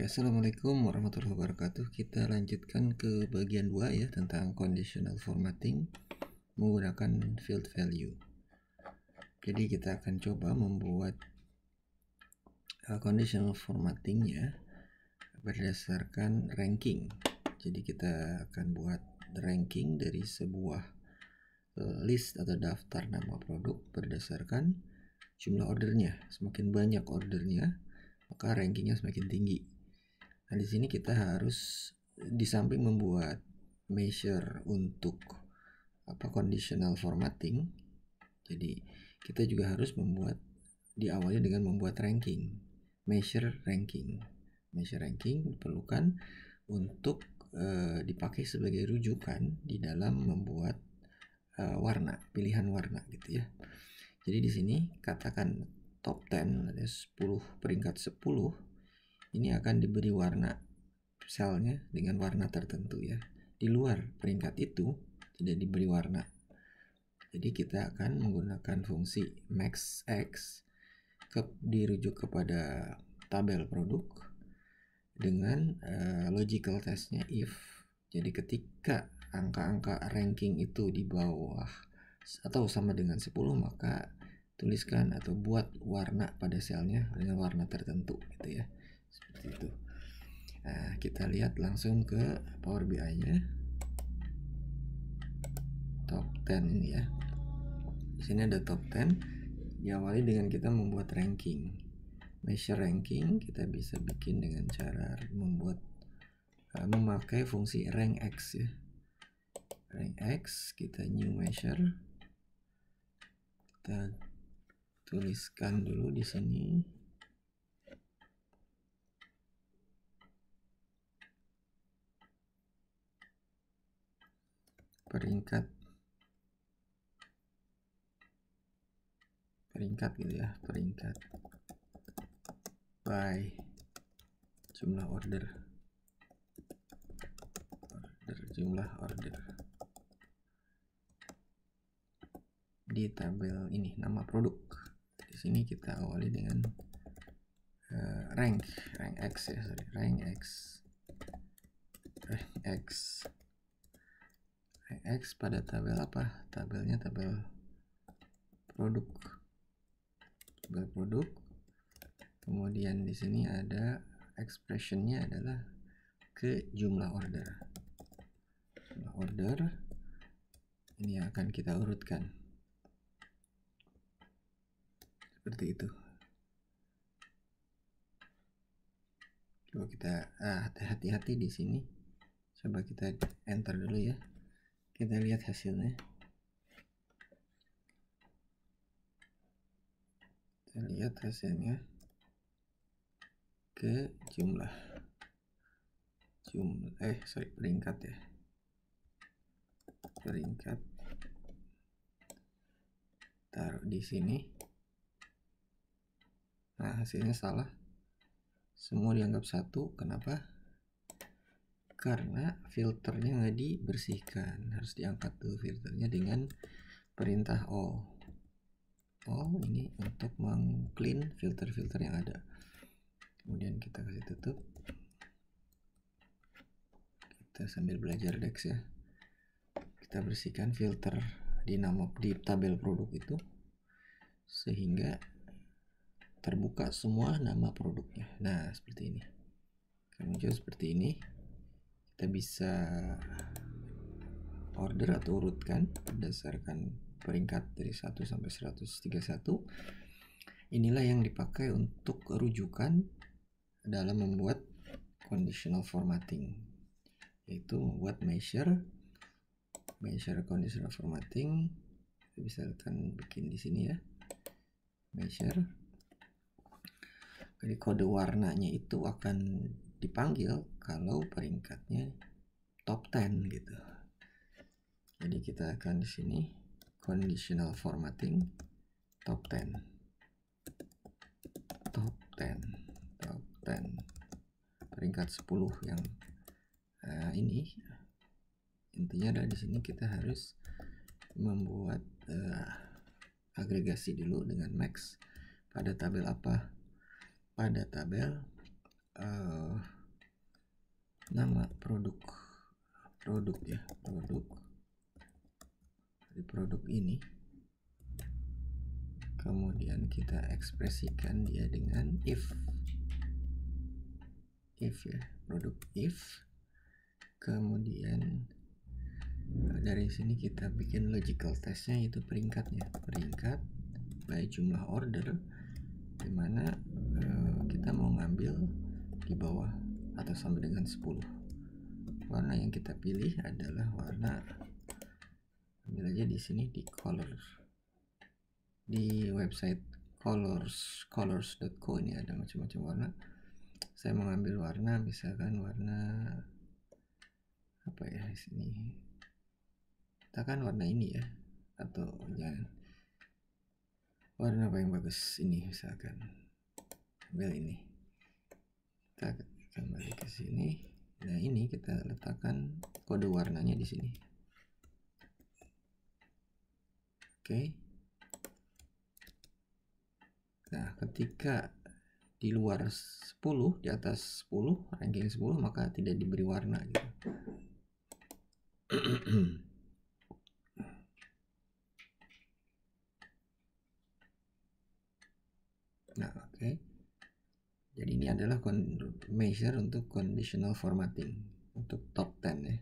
Oke, assalamualaikum warahmatullahi wabarakatuh. Kita lanjutkan ke bagian 2 ya, tentang conditional formatting menggunakan field value. Jadi kita akan coba membuat conditional formattingnya berdasarkan ranking. Jadi kita akan buat ranking dari sebuah list atau daftar nama produk berdasarkan jumlah ordernya. Semakin banyak ordernya, maka rankingnya semakin tinggi. Nah, di sini kita harus di samping membuat measure untuk conditional formatting, jadi kita juga harus diawali dengan membuat ranking, measure ranking diperlukan untuk dipakai sebagai rujukan di dalam membuat pilihan warna gitu ya. Jadi di sini katakan top 10 ada 10 peringkat 10 ini akan diberi warna selnya dengan warna tertentu ya. Di luar peringkat itu tidak diberi warna. Jadi kita akan menggunakan fungsi maxx dirujuk kepada tabel produk dengan logical testnya if. Jadi ketika angka-angka ranking itu di bawah atau sama dengan 10, maka tuliskan atau buat warna pada selnya dengan warna tertentu gitu ya. Seperti itu. Nah, kita lihat langsung ke Power BI-nya. Top 10 ini ya. Di sini ada top 10. Diawali dengan kita membuat ranking. Measure ranking kita bisa bikin dengan cara memakai fungsi rank X ya. Rank X, kita new measure. Kita tuliskan dulu di sini. Peringkat gitu ya, peringkat by jumlah order di tabel ini nama produk. Di sini kita awali dengan rank X ya, rank X pada tabel apa? Tabelnya tabel produk. Kemudian di sini ada expressionnya adalah ke jumlah order. Ini akan kita urutkan seperti itu. Coba kita hati-hati di sini. Coba kita enter dulu ya. Kita lihat hasilnya. Kita lihat hasilnya ke peringkat ya. Peringkat taruh di sini. Nah, hasilnya salah. Semua dianggap 1. Kenapa? Karena filternya nggak dibersihkan. Harus diangkat dulu filternya dengan perintah all ini untuk meng-clean filter-filter yang ada. Kemudian kita kasih tutup. Kita sambil belajar DAX ya. Kita bersihkan filter di tabel produk itu sehingga terbuka semua nama produknya. Nah, seperti ini. Muncul seperti ini. Kita bisa order atau urutkan berdasarkan peringkat dari 1 sampai 131. Inilah yang dipakai untuk rujukan dalam membuat conditional formatting, yaitu membuat measure conditional formatting. Kita bisa bikin di sini ya, measure. Jadi kode warnanya itu akan dipanggil kalau peringkatnya top 10 gitu. Jadi kita akan di sini conditional formatting top 10 peringkat 10 yang ini. Intinya adalah di sini kita harus membuat agregasi dulu dengan max pada tabel apa? Pada tabel produk ya, di produk ini, kemudian kita ekspresikan dia dengan if ya, produk if, kemudian dari sini kita bikin logical testnya, itu peringkat by jumlah order, dimana kita mau ngambil di bawah atau sama dengan 10. Warna yang kita pilih adalah warna, ambil aja di sini di color, di website colors.co ini ada macam-macam warna. Saya mengambil warna, misalkan warna apa ya, di sini katakan warna ini ya, atau jangan, warna apa yang bagus ini, misalkan ambil ini, kita kembali ke sini. Nah, ini kita letakkan kode warnanya di sini. Oke. Nah, ketika di luar 10, di atas 10, ranking 10, maka tidak diberi warna gitu. Nah, oke. Jadi ini adalah measure untuk conditional formatting untuk top 10 ya.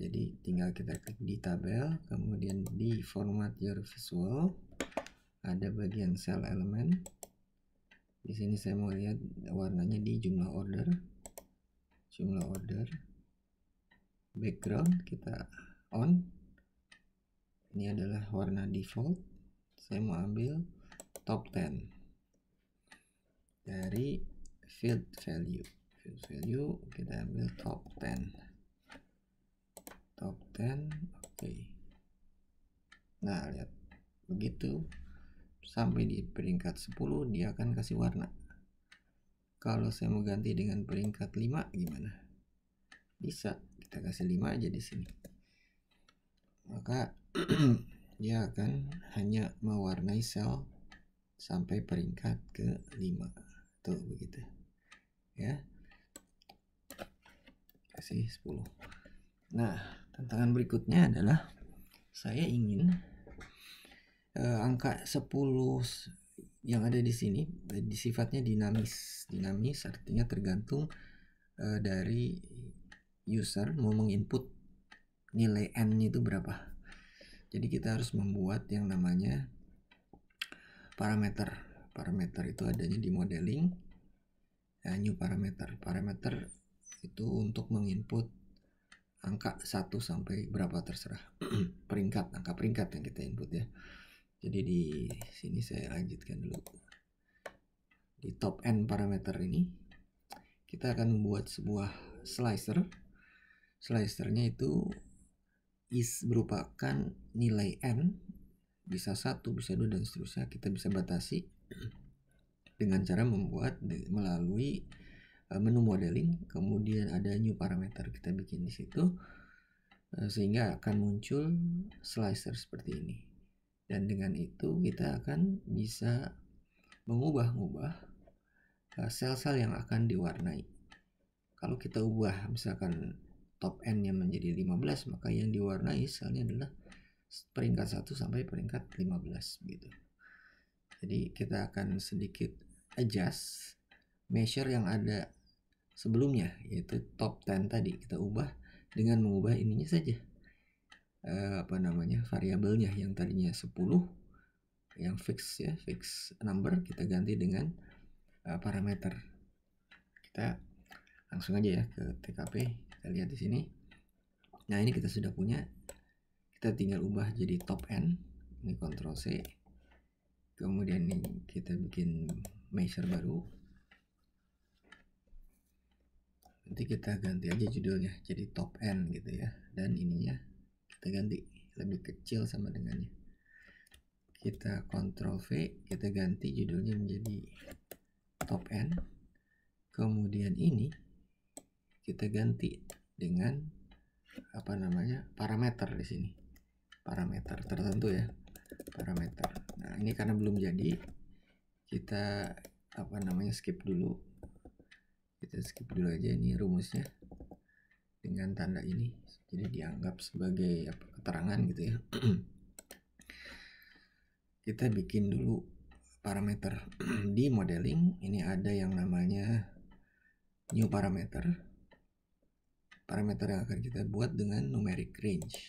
Jadi tinggal kita klik di tabel, kemudian di format your visual, ada bagian cell element. Di sini saya mau lihat warnanya di jumlah order, background kita on. Ini adalah warna default. Saya mau ambil top 10 dari field value kita ambil top 10. Oke. Nah, lihat begitu sampai di peringkat 10 dia akan kasih warna. Kalau saya mau ganti dengan peringkat 5 gimana? Bisa, kita kasih 5 aja di sini. Maka dia akan hanya mewarnai sel sampai peringkat ke-5. Tuh begitu. Ya. Kasih 10. Nah, tantangan berikutnya adalah saya ingin angka 10 yang ada di sini sifatnya dinamis. Dinamis artinya tergantung dari user mau menginput nilai n itu berapa. Jadi kita harus membuat yang namanya parameter. Parameter itu adanya di modeling. New parameter itu untuk menginput angka 1 sampai berapa terserah. Angka peringkat yang kita input ya. Jadi di sini saya lanjutkan dulu. Di top n parameter ini kita akan membuat sebuah slicer. Slicernya itu merupakan nilai n, bisa 1, bisa 2 dan seterusnya. Kita bisa batasi dengan cara membuat melalui menu modeling, kemudian ada new parameter kita bikin di situ, sehingga akan muncul slicer seperti ini. Dan dengan itu kita akan bisa mengubah sel-sel yang akan diwarnai. Kalau kita ubah misalkan top n nya menjadi 15, maka yang diwarnai selnya adalah peringkat 1 sampai peringkat 15 gitu. Jadi kita akan sedikit adjust measure yang ada sebelumnya, yaitu top 10 tadi kita ubah dengan mengubah ininya saja. Variabelnya yang tadinya 10 yang fix number, kita ganti dengan parameter. Kita langsung aja ya ke TKP, kita lihat di sini. Nah, ini kita sudah punya, kita tinggal ubah jadi top n. Ini Ctrl C, kemudian ini kita bikin measure baru, nanti kita ganti aja judulnya jadi top n gitu ya, dan ininya kita ganti lebih kecil sama dengannya. Kita Ctrl V, kita ganti judulnya menjadi top n. Kemudian ini kita ganti dengan parameter di sini. Parameter tertentu ya. Parameter. Nah, ini karena belum jadi, kita skip dulu. Kita skip dulu aja ini rumusnya. dengan tanda ini, jadi dianggap sebagai keterangan gitu ya. Kita bikin dulu parameter di modeling. Ini ada yang namanya new parameter yang akan kita buat dengan numeric range.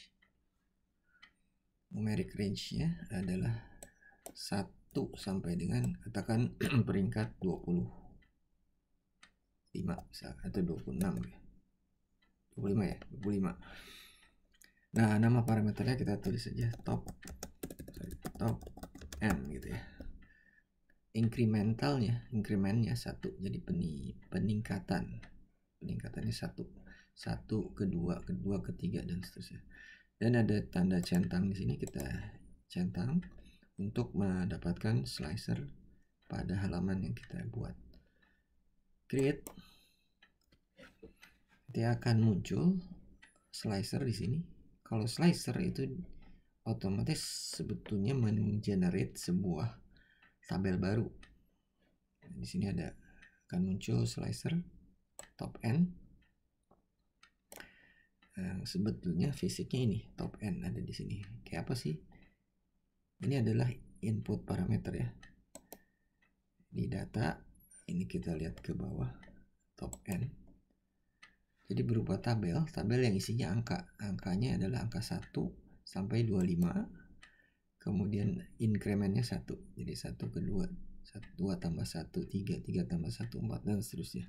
Numeric range-nya adalah 1 sampai dengan katakan peringkat 25 atau 26 ya. 25 ya, 25. Nah, nama parameternya kita tulis saja top n gitu ya. Incrementnya 1, jadi peningkatannya 1, kedua, ketiga, dan seterusnya. Dan ada tanda centang di sini, kita centang untuk mendapatkan slicer pada halaman yang kita buat. Create, dia akan muncul slicer di sini. Kalau slicer itu otomatis sebetulnya mengenerate sebuah tabel baru. Di sini akan muncul slicer top n. Sebetulnya fisiknya ini top n ada di sini. Kayak apa sih? Ini adalah input parameter ya. Di data ini kita lihat ke bawah, top n. Jadi berupa tabel yang isinya angkanya adalah angka 1 sampai 25. Kemudian incrementnya 1, jadi 1 ke 2, 2 tambah 1, 3, 3 tambah 1, 4, dan seterusnya.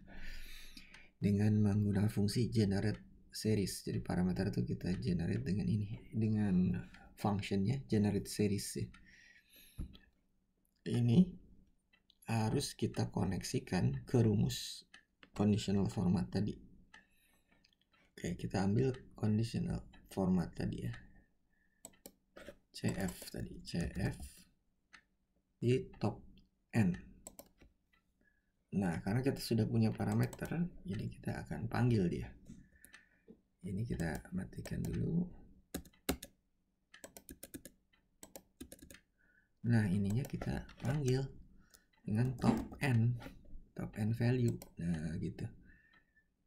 Dengan menggunakan fungsi generate series, jadi parameter itu kita generate dengan ini, dengan functionnya generate series ya. Ini harus kita koneksikan ke rumus conditional format tadi. Oke, kita ambil conditional format tadi ya, CF di top n. Nah, karena kita sudah punya parameter, jadi kita akan panggil dia. Ini kita matikan dulu. Nah, ininya kita panggil dengan top n value. Nah, gitu.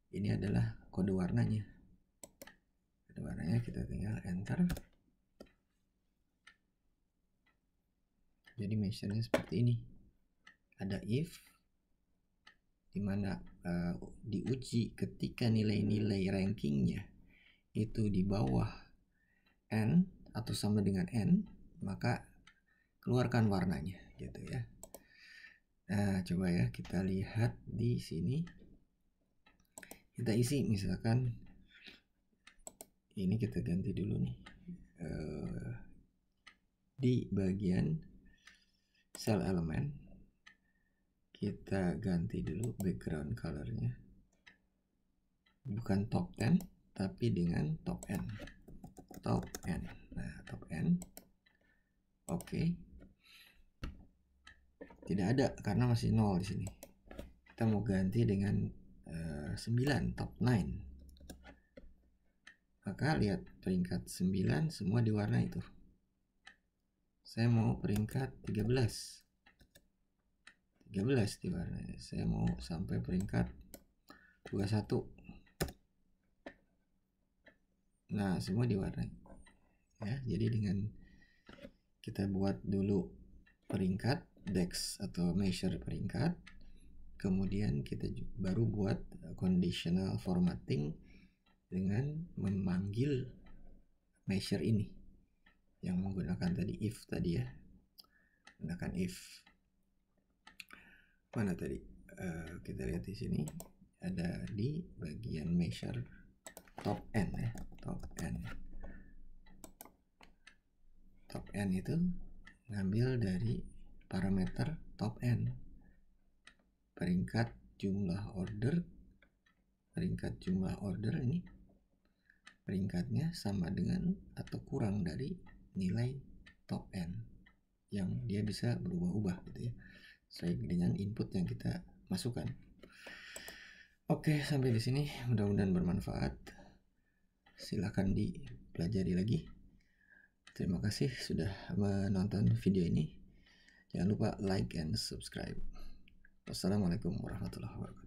Ini adalah kode warnanya. Kode warnanya kita tinggal enter. Jadi measure-nya seperti ini. Ada if, dimana diuji ketika nilai-nilai rankingnya itu di bawah n atau sama dengan n, maka keluarkan warnanya gitu ya. Nah, coba ya kita lihat di sini. Kita isi misalkan ini, kita ganti dulu nih di bagian cell element, kita ganti dulu background colornya, bukan top 10 tapi dengan top n. Nah, top n. Oke. Tidak ada karena masih 0 di sini. Kita mau ganti dengan 9, top 9. Maka lihat peringkat 9 semua di warna itu. Saya mau peringkat 13 di warna. Saya mau sampai peringkat 21. Nah, semua diwarnai ya. Jadi dengan kita buat dulu peringkat dex atau measure peringkat, kemudian kita baru buat conditional formatting dengan memanggil measure ini yang menggunakan tadi if tadi ya. Menggunakan if. Mana tadi? Kita lihat di sini ada di bagian measure top n ya, top n itu ngambil dari parameter top n, peringkat jumlah order ini peringkatnya sama dengan atau kurang dari nilai top n yang dia bisa berubah-ubah gitu ya, sesuai dengan input yang kita masukkan. Oke, sampai di sini mudah-mudahan bermanfaat. Silakan dipelajari lagi. Terima kasih sudah menonton video ini. Jangan lupa like and subscribe. Wassalamualaikum warahmatullahi wabarakatuh.